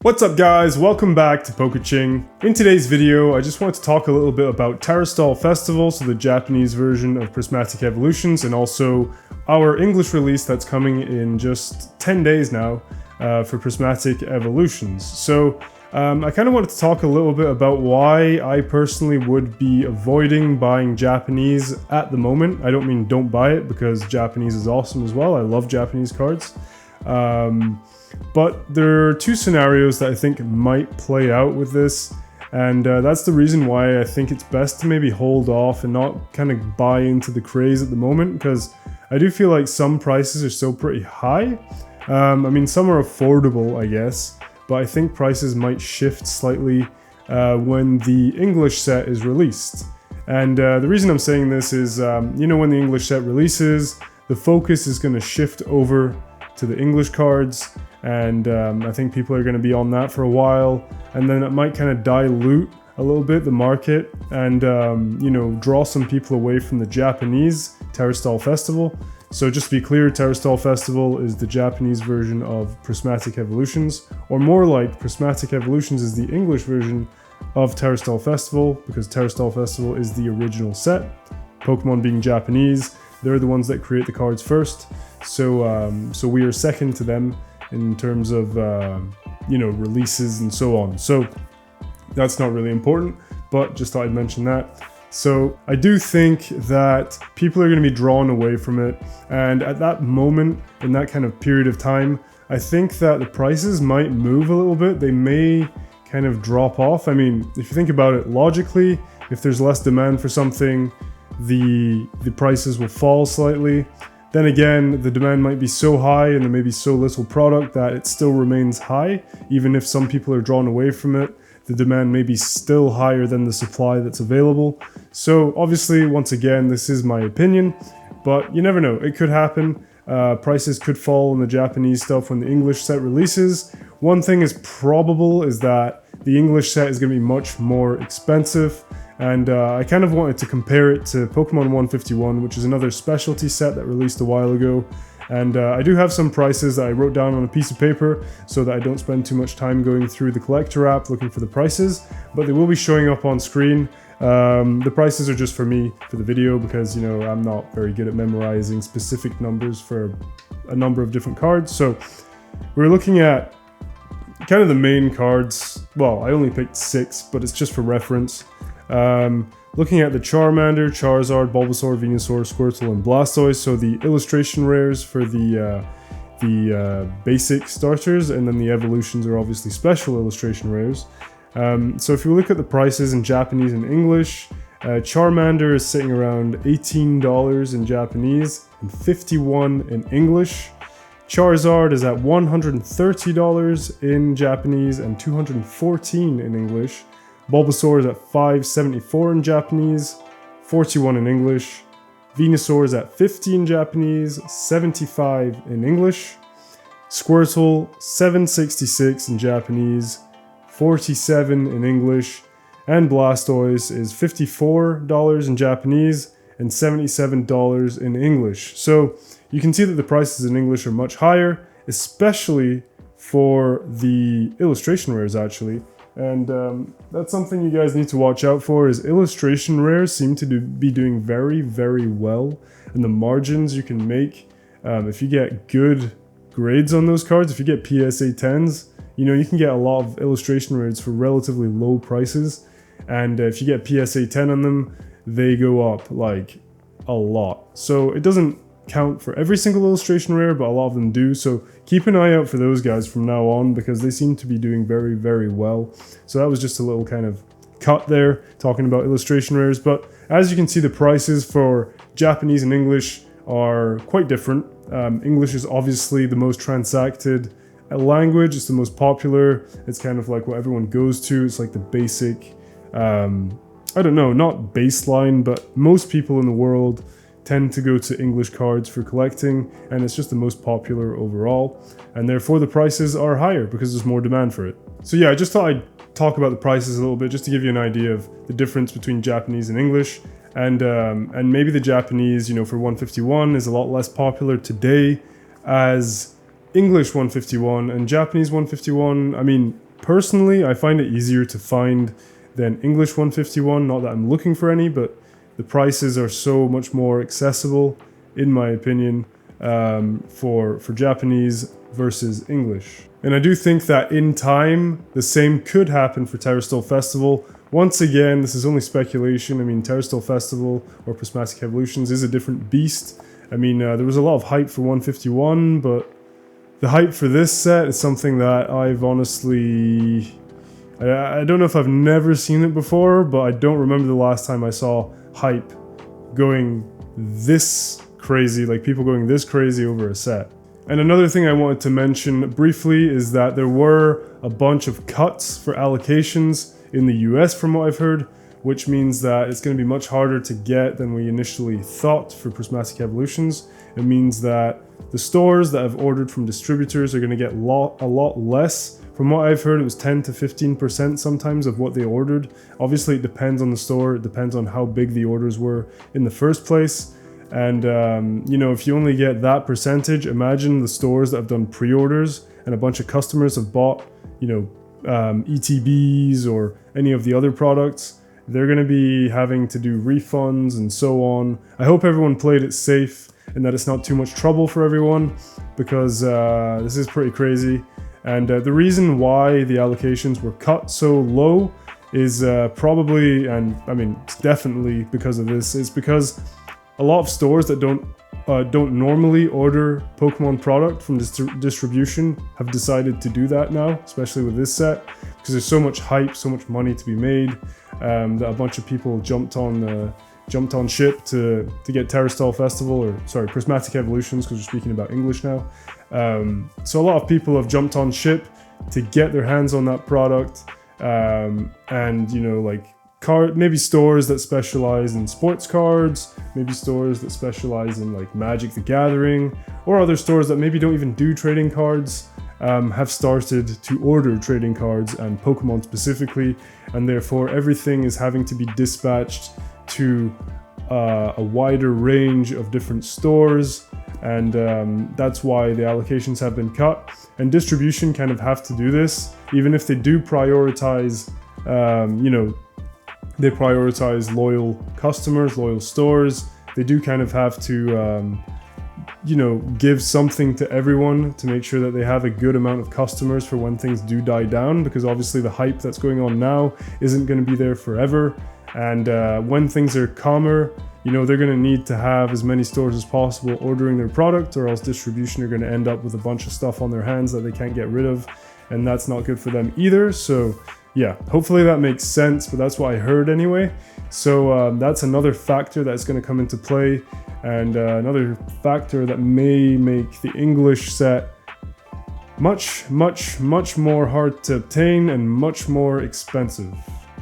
What's up guys, welcome back to Pokéching. In today's video, I just want to talk a little bit about Terastal Festival, so the Japanese version of Prismatic Evolutions, and also our English release that's coming in just 10 days now for Prismatic Evolutions. So I kind of wanted to talk a little bit about why I personally would be avoiding buying Japanese at the moment. I don't mean don't buy it, because Japanese is awesome as well. I love Japanese cards. But there are two scenarios that I think might play out with this, and that's the reason why I think it's best to maybe hold off and not kind of buy into the craze at the moment, because I do feel like some prices are still pretty high. I mean, some are affordable, I guess, but I think prices might shift slightly when the English set is released. And the reason I'm saying this is, when the English set releases, the focus is going to shift over to the English cards, and I think people are going to be on that for a while, and then it might kind of dilute a little bit the market and draw some people away from the Japanese Terastal Festival. So just to be clear, Terastal Festival is the Japanese version of Prismatic Evolutions, or more like Prismatic Evolutions is the English version of Terastal Festival, because Terastal Festival is the original set. Pokemon being Japanese, they're the ones that create the cards first, so we are second to them in terms of releases and so on. So that's not really important, but just thought I'd mention that. So I do think that people are going to be drawn away from it, and at that moment, in that kind of period of time, I think that the prices might move a little bit. They may kind of drop off. I mean, if you think about it logically, if there's less demand for something, the prices will fall slightly. Then again, the demand might be so high and there may be so little product that it still remains high. Even if some people are drawn away from it, the demand may be still higher than the supply that's available. So obviously, once again, this is my opinion, but you never know, it could happen. Prices could fall on the Japanese stuff when the English set releases. One thing is probable is that the English set is going to be much more expensive. And I kind of wanted to compare it to Pokemon 151, which is another specialty set that released a while ago. And I do have some prices that I wrote down on a piece of paper so that I don't spend too much time going through the collector app looking for the prices, but they will be showing up on screen. The prices are just for me, for the video, because, I'm not very good at memorizing specific numbers for a number of different cards. So we're looking at kind of the main cards. Well, I only picked 6, but it's just for reference. Looking at the Charmander, Charizard, Bulbasaur, Venusaur, Squirtle, and Blastoise, so the illustration rares for the basic starters, and then the evolutions are obviously special illustration rares. So if you look at the prices in Japanese and English, Charmander is sitting around $18 in Japanese and $51 in English. Charizard is at $130 in Japanese and $214 in English. Bulbasaur is at $574 in Japanese, $41 in English. Venusaur is at $50 in Japanese, $75 in English. Squirtle, $766 in Japanese, $47 in English. And Blastoise is $54 in Japanese and $77 in English. So you can see that the prices in English are much higher, especially for the illustration rares actually. And that's something you guys need to watch out for, is illustration rares seem to be doing very, very well. And the margins you can make, if you get good grades on those cards, if you get PSA 10s, you can get a lot of illustration rares for relatively low prices. And if you get PSA 10 on them, they go up like a lot. So it doesn't count for every single illustration rare, but a lot of them do. So keep an eye out for those guys from now on, because they seem to be doing very, very well. So that was just a little kind of cut there talking about illustration rares. But as you can see, the prices for Japanese and English are quite different. English is obviously the most transacted language. It's the most popular. It's kind of like what everyone goes to. It's like the basic, I don't know, not baseline, but most people in the world tend to go to English cards for collecting, and it's just the most popular overall, and therefore the prices are higher because there's more demand for it. So yeah, I just thought I'd talk about the prices a little bit just to give you an idea of the difference between Japanese and English, and maybe the Japanese, for 151 is a lot less popular today as English 151, and Japanese 151, I mean, personally, I find it easier to find than English 151. Not that I'm looking for any, but the prices are so much more accessible, in my opinion, for Japanese versus English. And I do think that in time, the same could happen for Terastal Festival. Once again, this is only speculation. I mean, Terastal Festival or Prismatic Evolutions is a different beast. I mean, there was a lot of hype for 151, but the hype for this set is something that I've honestly... I don't know if I've never seen it before, but I don't remember the last time I saw hype going this crazy, like people going this crazy over a set. And another thing I wanted to mention briefly is that there were a bunch of cuts for allocations in the US from what I've heard, which means that it's going to be much harder to get than we initially thought for Prismatic Evolutions. It means that the stores that have ordered from distributors are going to get a lot less. From what I've heard, it was 10 to 15% sometimes of what they ordered. Obviously, it depends on the store. It depends on how big the orders were in the first place. And, you know, if you only get that percentage, imagine the stores that have done pre-orders and a bunch of customers have bought, you know, ETBs or any of the other products. They're going to be having to do refunds and so on. I hope everyone played it safe and that it's not too much trouble for everyone, because this is pretty crazy. And the reason why the allocations were cut so low is probably, and I mean definitely because of this, is because a lot of stores that don't normally order Pokemon product from distribution have decided to do that now, especially with this set, because there's so much hype, so much money to be made, that a bunch of people jumped on ship to get Terastal Festival, or sorry, Prismatic Evolutions, because we're speaking about English now. So a lot of people have jumped on ship to get their hands on that product, and you know, like maybe stores that specialize in sports cards, maybe stores that specialize in like Magic the Gathering, or other stores that maybe don't even do trading cards, have started to order trading cards and Pokemon specifically, and therefore everything is having to be dispatched to a wider range of different stores, and that's why the allocations have been cut. And distribution kind of have to do this, even if they do prioritize, you know, they prioritize loyal customers, loyal stores. They do kind of have to, you know, give something to everyone to make sure that they have a good amount of customers for when things do die down, because obviously the hype that's going on now isn't going to be there forever. And when things are calmer, you know, they're going to need to have as many stores as possible ordering their product, or else distribution are going to end up with a bunch of stuff on their hands that they can't get rid of, and that's not good for them either. So yeah, hopefully that makes sense, but that's what I heard anyway. So that's another factor that's going to come into play, and another factor that may make the English set much more hard to obtain and much more expensive.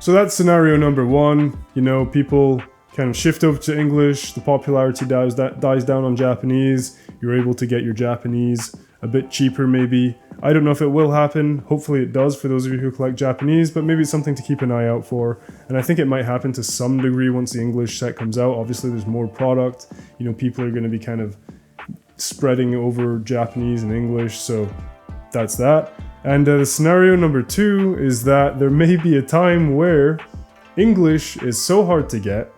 So that's scenario number one. You know, people kind of shift over to English, the popularity dies down on Japanese, you're able to get your Japanese a bit cheaper maybe. I don't know if it will happen, hopefully it does for those of you who collect Japanese, but maybe it's something to keep an eye out for. And I think it might happen to some degree once the English set comes out. Obviously there's more product, you know, people are going to be kind of spreading over Japanese and English, so that's that. And the scenario number two is that there may be a time where English is so hard to get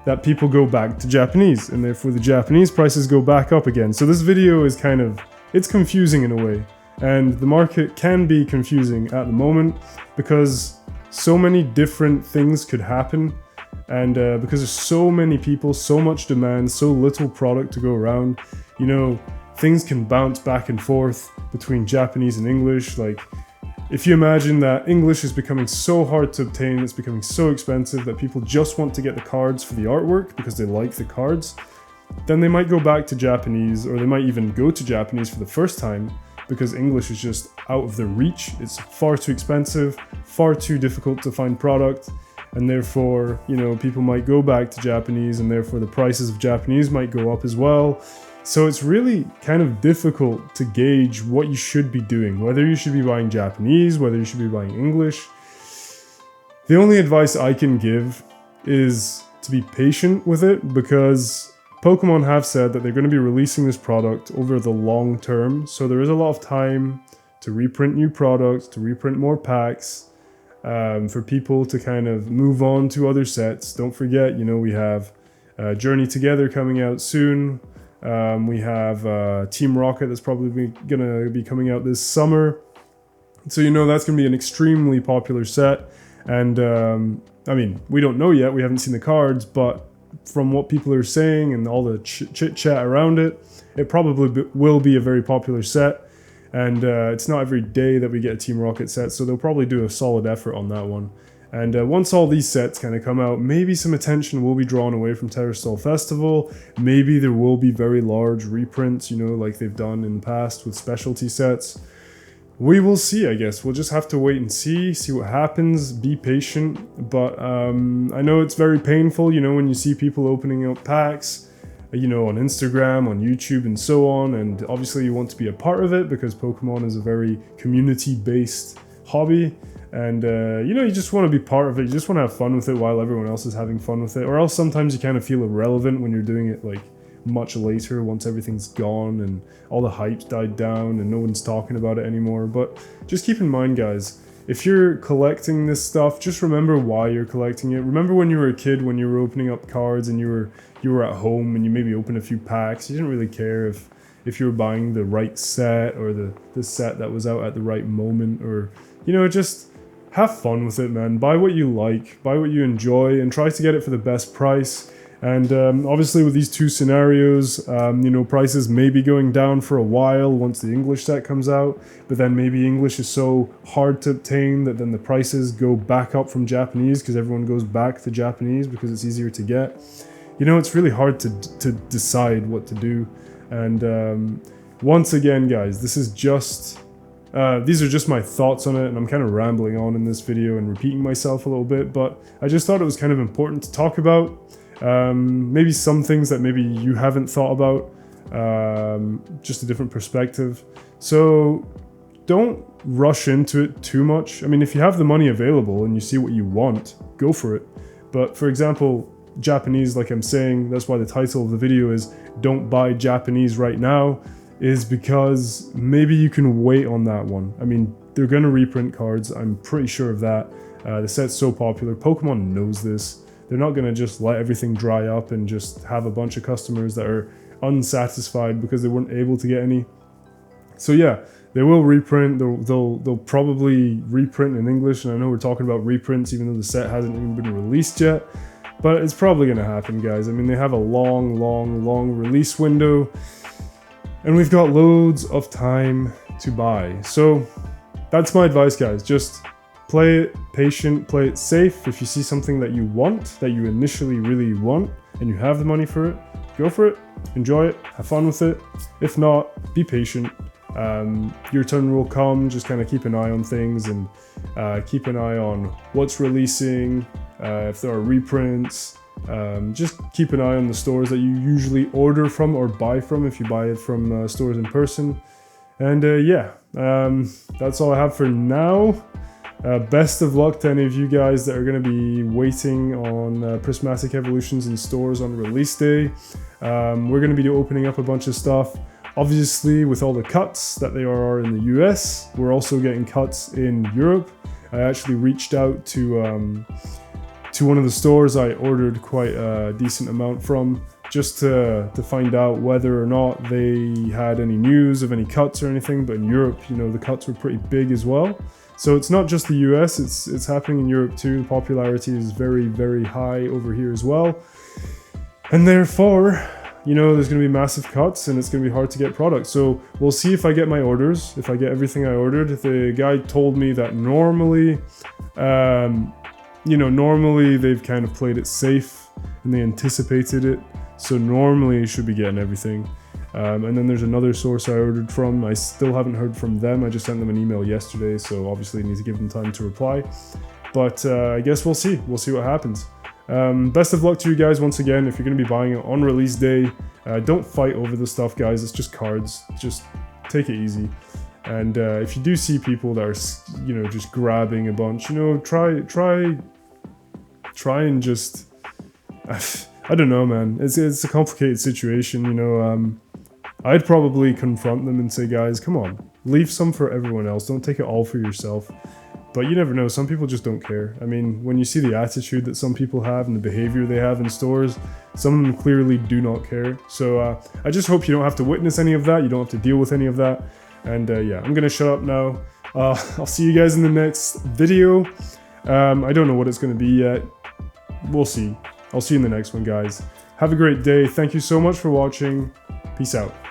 that people go back to Japanese, and therefore the Japanese prices go back up again. So this video is kind of, it's confusing in a way, and the market can be confusing at the moment because so many different things could happen, and because there's so many people, so much demand, so little product to go around, you know, things can bounce back and forth between Japanese and English. Like, if you imagine that English is becoming so hard to obtain, it's becoming so expensive that people just want to get the cards for the artwork because they like the cards, then they might go back to Japanese, or they might even go to Japanese for the first time because English is just out of their reach. It's far too expensive, far too difficult to find product, and therefore, you know, people might go back to Japanese, and therefore the prices of Japanese might go up as well. So it's really kind of difficult to gauge what you should be doing, whether you should be buying Japanese, whether you should be buying English. The only advice I can give is to be patient with it, because Pokemon have said that they're going to be releasing this product over the long term, so there is a lot of time to reprint new products, to reprint more packs, for people to kind of move on to other sets. Don't forget, you know, we have Journey Together coming out soon. We have Team Rocket that's probably gonna be coming out this summer. So you know that's gonna be an extremely popular set. And I mean, we don't know yet, we haven't seen the cards, but from what people are saying and all the chit chat around it, it probably will be a very popular set. And it's not every day that we get a Team Rocket set, so they'll probably do a solid effort on that one. And once all these sets kind of come out, maybe some attention will be drawn away from Terastal Festival. Maybe there will be very large reprints, you know, like they've done in the past with specialty sets. We will see, I guess. We'll just have to wait and see what happens, be patient. But I know it's very painful, you know, when you see people opening up packs, you know, on Instagram, on YouTube, and so on. And obviously you want to be a part of it because Pokemon is a very community-based hobby. And, you know, you just want to be part of it. You just want to have fun with it while everyone else is having fun with it. Or else sometimes you kind of feel irrelevant when you're doing it, like, much later once everything's gone and all the hype's died down and no one's talking about it anymore. But just keep in mind, guys, if you're collecting this stuff, just remember why you're collecting it. Remember when you were a kid, when you were opening up cards and you were at home and you maybe opened a few packs. You didn't really care if you were buying the right set or the set that was out at the right moment, or, you know, just have fun with it, man. Buy what you like, buy what you enjoy, and try to get it for the best price. And obviously with these two scenarios, you know, prices may be going down for a while once the English set comes out, but then maybe English is so hard to obtain that then the prices go back up from Japanese because everyone goes back to Japanese because it's easier to get. You know, it's really hard to decide what to do. And once again, guys, this is just... these are just my thoughts on it, and I'm kind of rambling on in this video and repeating myself a little bit, but I just thought it was kind of important to talk about. Maybe some things that maybe you haven't thought about, just a different perspective. So don't rush into it too much. I mean, if you have the money available and you see what you want, go for it. But for example, Japanese, like I'm saying, that's why the title of the video is Don't Buy Japanese Right Now, is because maybe you can wait on that one. I mean, they're going to reprint cards, I'm pretty sure of that. The set's so popular, Pokemon knows this. They're not going to just let everything dry up and just have a bunch of customers that are unsatisfied because they weren't able to get any. So yeah, they will reprint. They'll probably reprint in English, and I know we're talking about reprints even though the set hasn't even been released yet. But it's probably going to happen, guys. I mean, they have a long release window, and we've got loads of time to buy. So that's my advice, guys. Just play it patient, play it safe. If you see something that you want, that you initially really want, and you have the money for it, go for it, enjoy it, have fun with it. If not, be patient. Your turn will come. Just kind of keep an eye on things and keep an eye on what's releasing, if there are reprints. Just keep an eye on the stores that you usually order from or buy from if you buy it from stores in person. And yeah, that's all I have for now. Best of luck to any of you guys that are going to be waiting on Prismatic Evolutions in stores on release day. We're going to be opening up a bunch of stuff. Obviously, with all the cuts that they are in the US, we're also getting cuts in Europe. I actually reached out to one of the stores I ordered quite a decent amount from, just to find out whether or not they had any news of any cuts or anything. But in Europe, you know, the cuts were pretty big as well. So it's not just the US, it's happening in Europe too. The popularity is very high over here as well. And therefore, you know, there's going to be massive cuts and it's going to be hard to get products. So we'll see if I get my orders, if I get everything I ordered. The guy told me that normally, you know, normally they've kind of played it safe and they anticipated it. So normally you should be getting everything. And then there's another source I ordered from. I still haven't heard from them. I just sent them an email yesterday, so obviously I need to give them time to reply. But I guess we'll see. We'll see what happens. Best of luck to you guys once again. If you're going to be buying it on release day, don't fight over the stuff, guys. It's just cards. Just take it easy. And if you do see people that are, you know, just grabbing a bunch, you know, try and just... I don't know, man. It's a complicated situation, you know. I'd probably confront them and say, guys, come on, leave some for everyone else. Don't take it all for yourself. But you never know, some people just don't care. I mean, when you see the attitude that some people have and the behavior they have in stores, some of them clearly do not care. So I just hope you don't have to witness any of that, you don't have to deal with any of that. And yeah, I'm gonna shut up now. I'll see you guys in the next video. I don't know what it's gonna be yet. We'll see. I'll see you in the next one, guys. Have a great day. Thank you so much for watching. Peace out.